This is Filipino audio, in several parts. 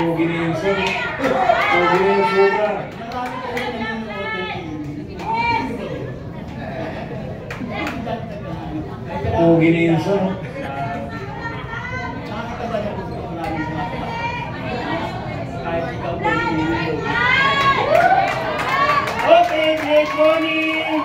Pogi na yung son. Pogi na yung sobra. Pogi na yung son. Okay, great morning!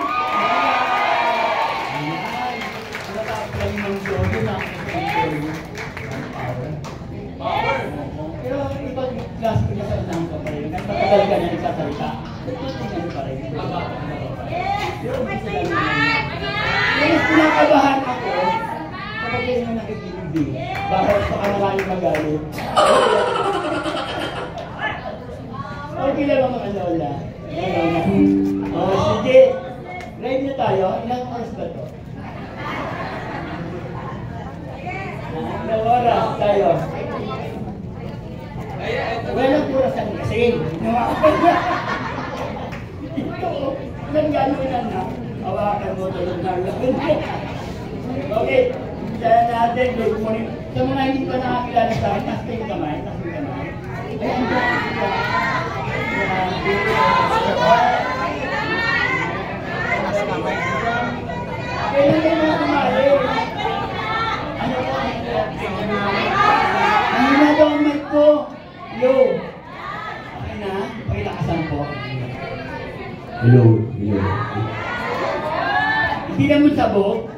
Pero ibang klase ko na sa unahan ka pa rin. Nagpatagal ka na nagsasalita. Tingnan pa rin. Pero kinakabahan ako kapag yun yung nakikinig. Bakit baka maraming magalit? Okay lang mga lola. Sige. Ready na tayo? Ilang oras ba ito? Ilang oras tayo? Walang kurasan kasi. Ilang gano'n na. Hawakan mo tulog na lang. Okay. Kaya natin, good morning. Sa mga hindi pa nakakilala sa akin, taas yung kamay. Taas yung kamay. Ay, ang kailan kayo mga kumari? Ano po? Ano na daw ang mic ko? Hello? Okay na? Pakilakasan po. Hello. Hello. Hindi naman sabog?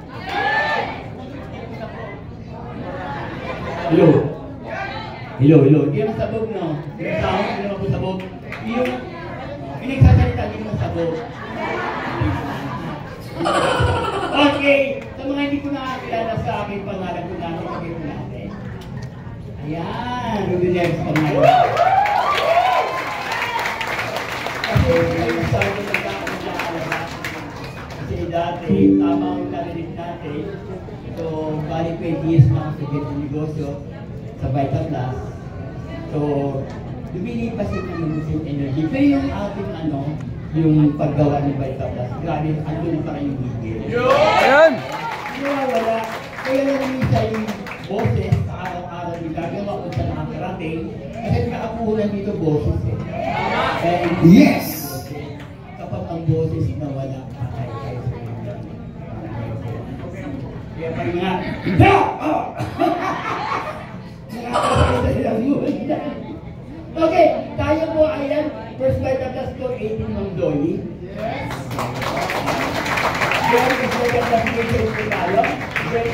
Hello. Hello, hello. Hindi naman sabog, no? Yung sound, hindi naman po sabog. Yung pinagsasalita, hindi naman sabog. Okay. Sa mga hindi ko nakakilala sa akin, pangalan ko natin, sabihin ko natin. Ayan. Rudy Neves pangalan. Kasi kayo sa akin nagkakalaga. Kasi dati, tama ang narinig natin. So, bali 20 years na ako sa ganitong negosyo sa Vita Plus. So, lumilipas yung Lucid Energy. Pero yung ating yung paggawa ni Vita Plus, grabe, andun pa kayong higil. Ayan! Wala. Kaya lang minsan yung boses sa araw-araw yung gagawa ko sa nakakarating. Kasi nakapuhulan dito boses eh. Yes! Kapag ang boses nawala, kaya pa nga, okay, tayo po ayan, first Vita Plus ko, 18 Mang Dolly. Yes! Then, first Vita Plus ko tayo. Then,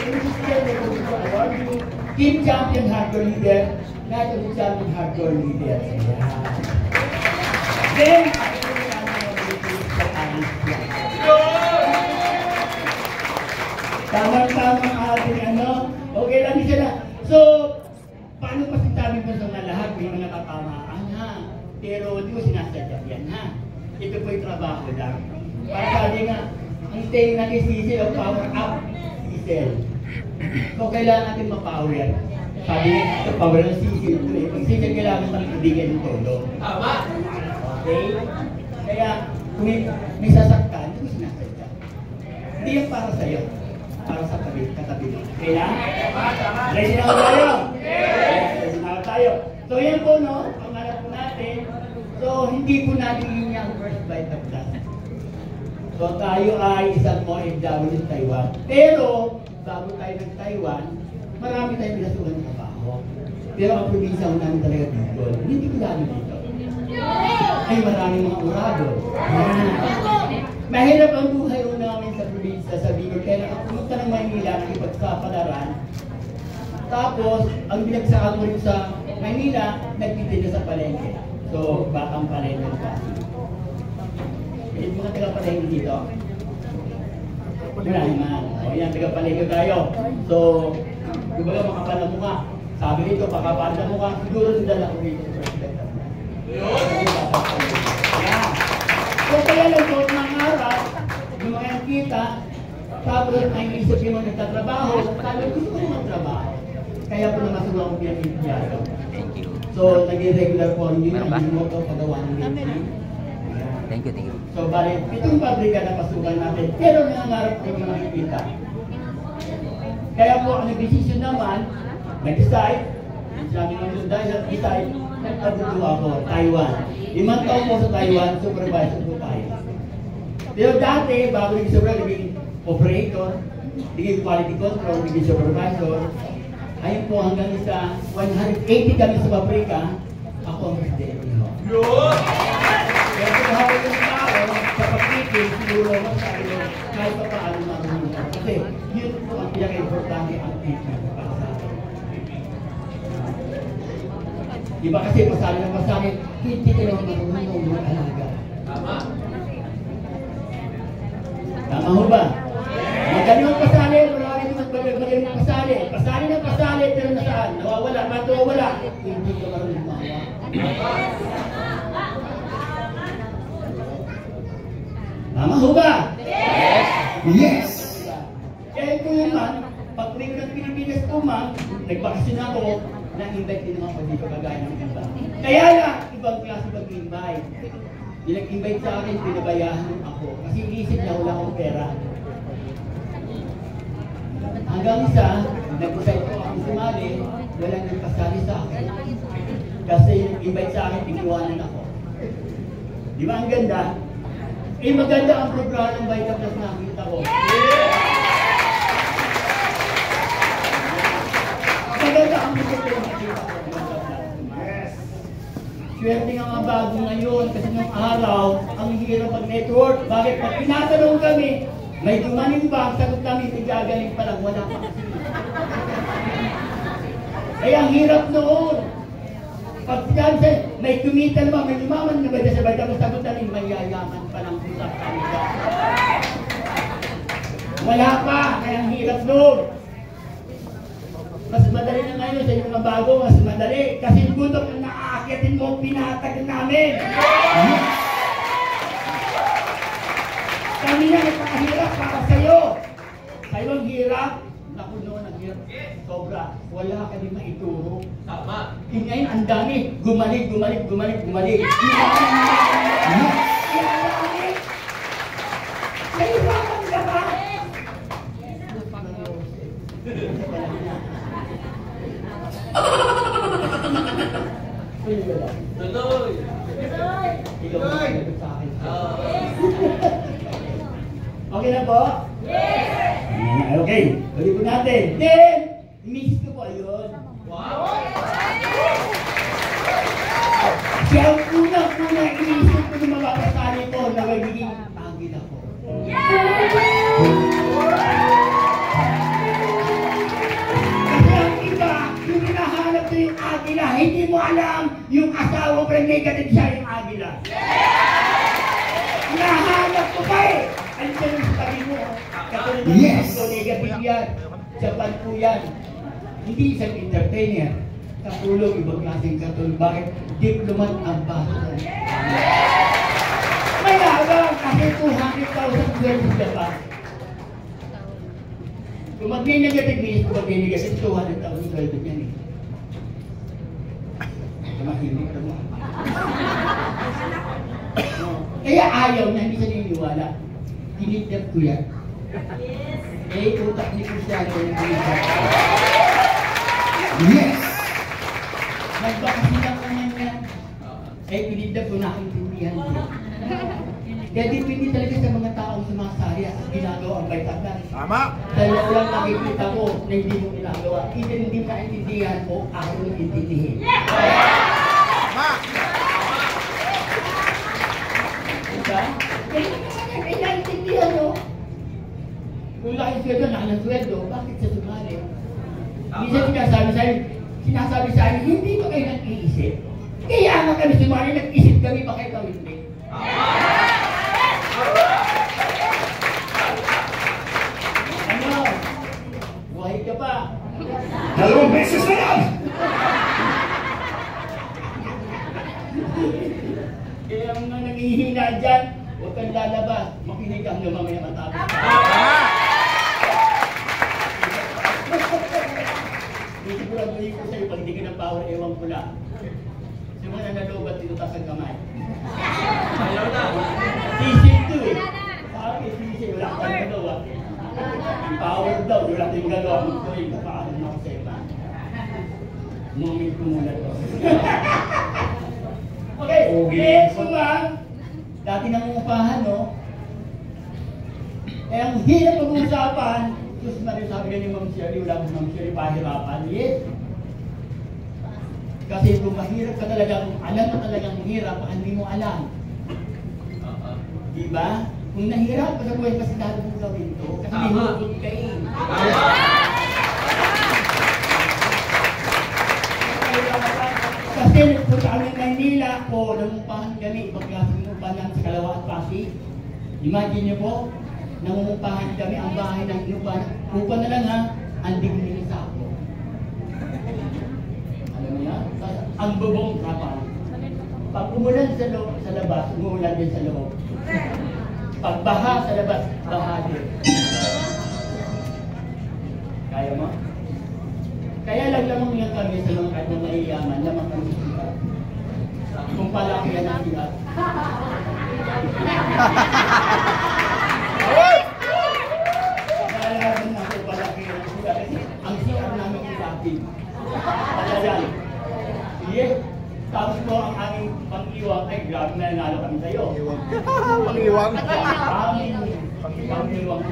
Team Champion Hardcore Leader, Night of the Champion Hardcore Leader. Then, tamang-tamang ating okay lang sila. So, paano pa sinabi mo sa mga lahat, may mga katamaan ha. Pero di mo sinasadya yan ha. Ito po yung trabaho lang. Para sabi nga, ang staying natin sisil o power up, sisil. So, kailangan natin ma-power. Sabi nga, power ng sisil ito eh. Pag sisil, kailangan natin ibigay ng todo. Tama! Okay? Kaya, kung may sasaktan, di mo sinasadya. Hindi yan para sa'yo. Para sa katabi. Kailangan? Ready na tayo? Yes! Ready na tayo. So, yan po, no? Ang alam po natin. So, hindi po natin yun yung first Vita Plus. So, tayo ay isang OFW sa Taiwan. Pero, bago tayo ng Taiwan, marami tayong pinasukan ng trabaho. Pero ang probinsya ko namin talaga dito. Hindi ko lalo dito. Ay, maraming mga urado. Mahirap ang buhay ko namin sa probinsya, sa Bicol. Kaya nakapunta ng Maynila, nakipagsapalaran. Tapos, ang binagsakan ko rin sa Maynila, nagtitinda sa palengke. So, batang palengke kasi. May mga taga-palengke dito. Marami man. O yan, taga-palengke tayo. So, kumbaga makapala mo ka. Sabi nito, pakapala mo ka. Siguro nila ko dito. Yan. So, kaya lang po, mga harap, yung mga kita, tapos ang isip yung mga nagtatrabaho, sabi, gusto ko magtrabaho. Kaya po naman siguro akong pinag-iigyado. So, nag-regular po rin yun, ang moto pagawa ng meeting. Thank you. So, bali, itong pabrika na pasukan natin, pero nangangarap ko yung makikita. Kaya po, ang nag-decision naman, nag-decide, Sabi ng dahil sa design, nag-abroad ako, Taiwan. 5 taon po sa Taiwan, supervisor po tayo. Pero dati, bago naging supervisor, naging operator, naging quality control, naging supervisor. Ayun po hanggang sa 180 kami sa pabrika, ako ang presidente. Kaya kung hawag ng tao, sa pagkikil, siguro mo sa akin, kahit pa paano marunong ako. Kasi yun po ang pinaka-importante ang teaching para sa akin. Diba kasi pasali ng pasali, hindi ka naman marunong mag-alaga. Tama. Tama ho ba? Magaling ang pasali, marami naman magaling ang pasali. Pasali ng pasali, pero nasaan? Nawawala, matuwawala. Hindi ka marunong mawa. Tama ho ba? Yes! Yes! Kaya ko yun man, pag uwi ko ng Pilipinas ko man, nagbakasyon ako, na-invite din naman ako dito kagaya ng iba. Kaya lang, ibang klase mag-invite. Yung nag-invite sa akin, pinabayahan ako. Kasi inisip niya wala akong pera. Hanggang isa, nag-decide ko akong sumali, walang nagpasali sa akin. Kasi yung invite sa akin, iniwanan ako. Di ba ang ganda? Eh maganda ang programa ng Vita Plus na nakita ko. Maganda ang programa na nakita ko. Swerte nga mga bago ngayon kasi nung araw, ang hirap mag-network. Bakit? Pag tinatanong kami, may dumaning ba? Sagot kami, gagaling pa lang, wala pa kasi. Ay ang hirap noon. Pag sinabi sa'yo, may kumita naman, may lumaman na ba sa Vita Plus? Sagot namin, may yayaman pa lang usap kami. Wala pa, kaya ang hirap noon. Mas madali na ngayon sa yung mga bago, mas madali. Kasi gutok ang naaakitin mo, pinatag namin. Kami na nagpakahirap para sa'yo. Sa'yo ang hirap. Naku noon ang hirap. Sobra. Wala ka din maituro. Tama. Ngayon ang dami. Gumalig. Nahirapan ka ba? Tuloy! Okay na po? Yes! Okay, ulit po natin. Then, miss ko po ayun. Wow! Siya ang unang-unang inisip ko ng mga kasali ko na magiging pagid ako. Kasi ang iba, yung hinahanap na yung agila, hindi mo alam yung asawa ko na negative siya yung agila. Hinahanap ko pa eh! Ano siya yung sabi mo? Katulad ng Yes! negative yan. Japan po yan. Hindi isang entertainer. Katulog, ibang klaseng katulog. Bakit? Diplomat ambassador. May abang kasi 200,000 versus Japan. Kung mag-negative means, kung mag-negative 200,000 sweldo niyan eh. Mahilig ka mo. Kaya ayaw na, hindi siya naniniwala. Tinitap ko yan. Eh, utak ni Cristiano yung tinitap. Yes! Nagbakasi lang ka niya. Eh, tinitap ko nakaintindihan ko. Kaya dipindi talaga sa mga taong sumasali at ginagawa ang Vita Plus. Tama! Dahil walang nakikita ko na hindi mo ginagawa. Either hindi ka intindihan o ako yung intindihin. Tama! Diba? Kaya naintindihan mo. Kung laki sweldo, nakalang sweldo, bakit siya sumali? Minsan sinasabi sa akin, hindi ba kayo nag-iisip? Kaya nga kami sumali, nag-isip kami, bakit kami hindi? Ano? Buhay ka pa. Dalawang beses na yan! Kaya ang mga naghihina dyan, huwag kang lalabas. Makinig ka hanggang mamaya matapos. Siguraduhin ko sa'yo, pag hindi ka ng power, ewan ko lang. Sa mga nanalobat, tinutas ang kamay. Ayaw na! Sisig to eh. Bakit sisig? Wala kang gagawa. Power daw, wala kang gagawa. Ito yung kapaanan ako sa iba. Moment ko muna to. Okay, so dati nangungupahan, no? Eh, ang hirap pag-uusapan, Diyos Maria, sabi ka ni Ma'am Sherry, wala ko Ma'am Sherry, pahirapan. Yes. Kasi kung mahirap ka talagang, alam mo talagang hirap, hindi mo alam. Diba? Kung nahirap ka sa buhay, kasi dahil mo gawin ito, kasi may hugot ka eh. Kasi nagpunta kami ng Maynila po, nangumpahan kami, ibang klaseng inumpahan namin sa Kalawa at Pasig. Imagine niyo po, nangungumpahan kami, ang bahay ng inumpahan. Upa na lang ha, ang digning sa ako. Alam mo na? Ang bubong kapal. Pag umulan sa labas, umuulan din sa loob. Pag baha sa labas, baha din. Kaya mo? Kaya lang lamang yan kami sa mga kahit na maiyaman, lamang kami sa sikat. Kung palaki yan ang sikat. Kaya lang ako palaki yan ang sikat. Kasi ang sikat namin ilapin. Talagang. Yes. Tapos po ang aming pang-iwang, ay grabe na nanalo kami sa'yo. Pang-iwang? Pang-iwang.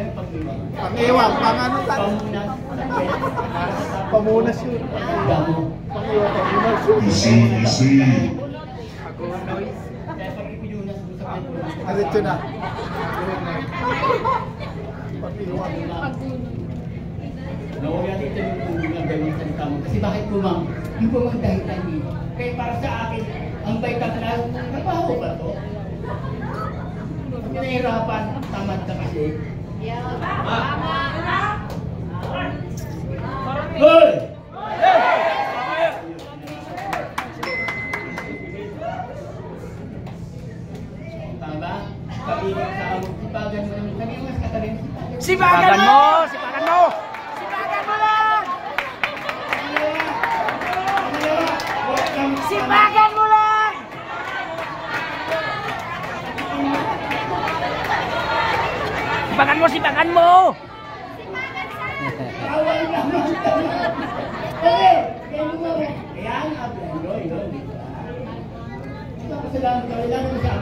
Pang-iwang, pang-ano sa? Pamunas. Pamunas yun. Damo. Pang-iwang, pamunas yun. Easy. Kaya pag ipinunas mo sa kanya. Alito na. Pang-iwang. Nawala dito yung mga ganyan sa tamo. Kasi bakit po ma'am? Yung po mga dahilan dito. Kaya para sa akin, ang baitang na, trabaho ba to? Pag nahihirapan, tamad ka kasi. Hoy! Tama ba? Pag-iwag sa awag, sipagan mo naman. Kami mas katarin. Sipagan mo! Sipagan mo! Sipagan mo lang! Sipagan mo! Sipagan mo! Awal naman. Okay, kaya mo. Kaya ang ablan, yun. Salamat ka. Kailangan mo sa